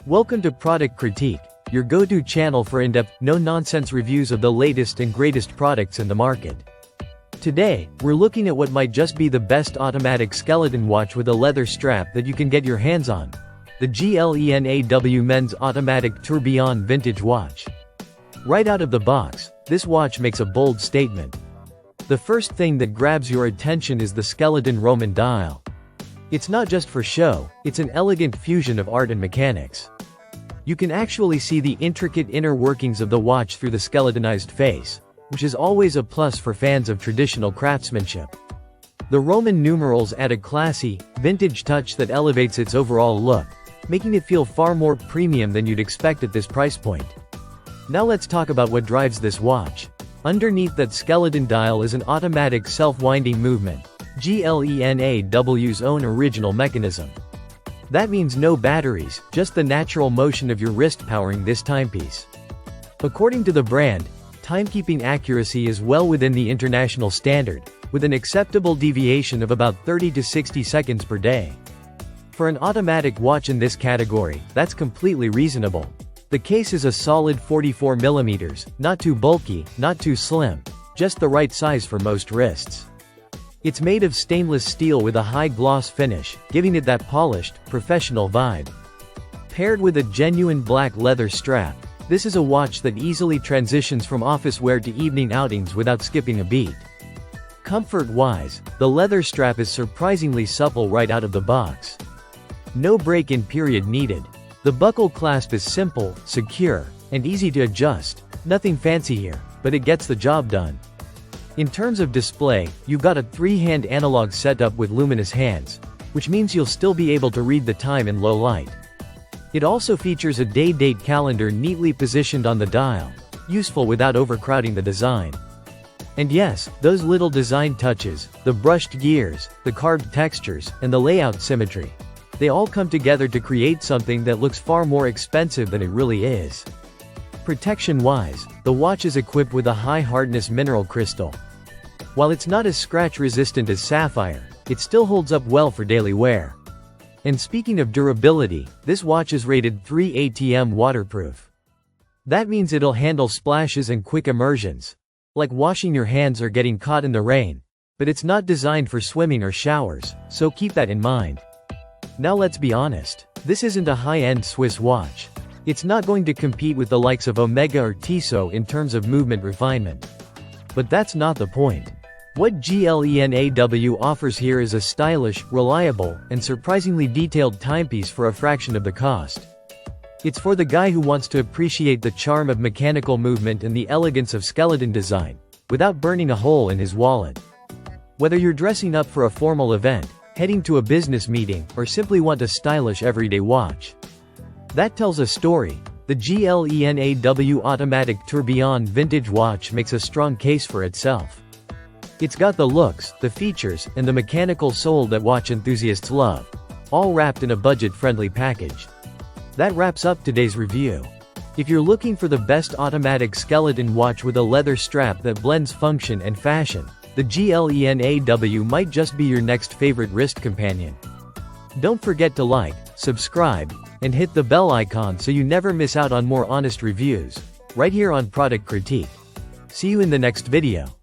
Welcome to Product Critique, your go-to channel for in-depth, no-nonsense reviews of the latest and greatest products in the market. Today, we're looking at what might just be the best automatic skeleton watch with a leather strap that you can get your hands on. The GLENAW Men's Automatic Tourbillon Vintage Watch. Right out of the box, this watch makes a bold statement. The first thing that grabs your attention is the skeleton Roman dial. It's not just for show, it's an elegant fusion of art and mechanics. You can actually see the intricate inner workings of the watch through the skeletonized face, which is always a plus for fans of traditional craftsmanship. The Roman numerals add a classy, vintage touch that elevates its overall look, making it feel far more premium than you'd expect at this price point. Now let's talk about what drives this watch. Underneath that skeleton dial is an automatic self-winding movement, GLENAW's own original mechanism. That means no batteries, just the natural motion of your wrist powering this timepiece. According to the brand, timekeeping accuracy is well within the international standard, with an acceptable deviation of about 30 to 60 seconds per day. For an automatic watch in this category, that's completely reasonable. The case is a solid 44 mm, not too bulky, not too slim, just the right size for most wrists. It's made of stainless steel with a high gloss finish, giving it that polished, professional vibe. Paired with a genuine black leather strap, this is a watch that easily transitions from office wear to evening outings without skipping a beat. Comfort-wise, the leather strap is surprisingly supple right out of the box. No break-in period needed. The buckle clasp is simple, secure, and easy to adjust. Nothing fancy here, but it gets the job done. In terms of display, you've got a 3-hand analog setup with luminous hands, which means you'll still be able to read the time in low light. It also features a day-date calendar neatly positioned on the dial, useful without overcrowding the design. And yes, those little design touches, the brushed gears, the carved textures, and the layout symmetry, they all come together to create something that looks far more expensive than it really is. Protection-wise, the watch is equipped with a high-hardness mineral crystal. While it's not as scratch-resistant as sapphire, it still holds up well for daily wear. And speaking of durability, this watch is rated 3 ATM waterproof. That means it'll handle splashes and quick immersions, like washing your hands or getting caught in the rain, but it's not designed for swimming or showers, so keep that in mind. Now let's be honest, this isn't a high-end Swiss watch. It's not going to compete with the likes of Omega or Tissot in terms of movement refinement. But that's not the point. What GLENAW offers here is a stylish, reliable, and surprisingly detailed timepiece for a fraction of the cost. It's for the guy who wants to appreciate the charm of mechanical movement and the elegance of skeleton design, without burning a hole in his wallet. Whether you're dressing up for a formal event, heading to a business meeting, or simply want a stylish everyday watch, that tells a story. The GLENAW Automatic Tourbillon Vintage Watch makes a strong case for itself. It's got the looks, the features, and the mechanical soul that watch enthusiasts love, all wrapped in a budget-friendly package. That wraps up today's review. If you're looking for the best automatic skeleton watch with a leather strap that blends function and fashion, the GLENAW might just be your next favorite wrist companion. Don't forget to like, subscribe, and hit the bell icon so you never miss out on more honest reviews, right here on Product Critique. See you in the next video.